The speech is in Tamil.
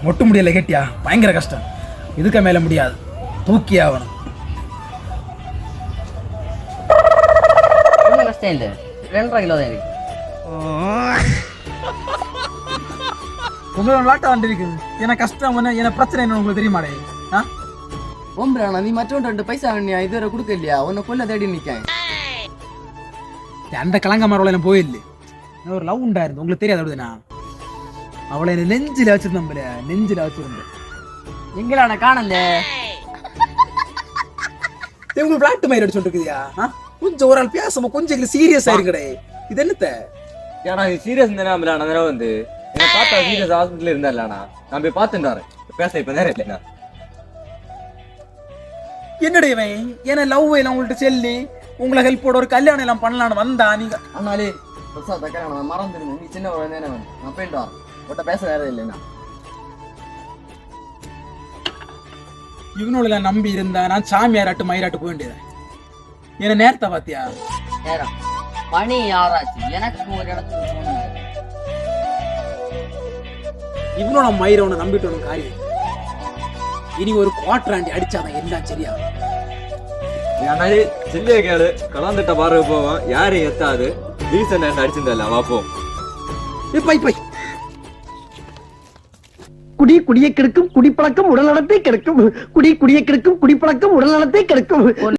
ஒட்டு முடியல கேட்டியா, பயங்கர கஷ்டம். இதுக்கு மேல முடியாது, தூக்கி ஆகணும். ஒன்றும் கஷ்டம் இல்லை, 2.5 கிலோ தான் இருக்கு. உங்களோட விளாட்ட வந்து இருக்கு. எனக்கு கஷ்டம் என்ன பிரச்சனை என்ன உங்களுக்கு தெரியுமாடே? ஓம்புறானா நீ மற்றவன் 2 பைசா வேணியா இதுவரை கொடுக்க இல்லையா? உன்னை கொல்ல தேடி நிற்கேன். அந்த கலங்க மரவளை எனக்கு போயில்லை. ஒரு லவ் உண்டாயிருந்து உங்களுக்கு தெரியாது. அப்படின்னா அவளை என்ன நெஞ்சில வச்சிருந்தோம்ல, நெஞ்சில வச்சிருந்தேன். எங்களான காணல உங்களுக்கு விளாட்டு மயிர் அடிச்சு இருக்குதியா? கொஞ்சம் ஒரு ஆள் பேசாம கொஞ்சம் சீரியஸ் ஆயிருக்கடே. இது என்னத்த ஏன்னா சீரியஸ் இருந்தா நான் வந்து என்ன பார்த்தா சீரியஸ் ஹாஸ்பிட்டல் இருந்தா இல்லண்ணா, நான் போய் பார்த்துட்டாரு. பேச இப்ப நேரம் இல்லைண்ணா. என்னடே இவன் என்ன லவ் எல்லாம் உங்கள்ட்ட சொல்லி உங்களை ஹெல்ப்போட ஒரு கல்யாணம் எல்லாம் பண்ணலான்னு வந்தா நீங்க? அண்ணாலே பெருசா தக்க நான் மறந்துருந்தேன். நீ சின்ன ஒரு நேரம் வந்து நான் போயிட்டு வரேன். உன்கிட்ட பேச நேரம் இல்லைண்ணா. இவனோட நம்பி இருந்தா நான் சாமியாராட்டு மயிராட்டு போக வேண்டியது. என்ன நேரத்தை பாத்தியா? நேரம் மணி 6 ஆச்சு. எனக்கு ஒரு இடத்துக்கு போகணும். இவனோட மயிரவனை நம்பிட்டு காரியம். இனி ஒரு குவார்டர் அடிச்சாதான் எல்லாம் சரியா. ஏன்னாலே சில்லிய கேளு கலந்துட்ட பார்வை போவோம். யாரையும் எத்தாது ரீசன் என்ன அடிச்சிருந்தா வாப்போம். குடியை கெடுக்கும் குடிப்பழக்கம் உடல் நலத்தை கெடுக்கும். குடியை கெடுக்கும் குடிப்பழக்கம் உடல் நலத்தை கெடுக்கும்.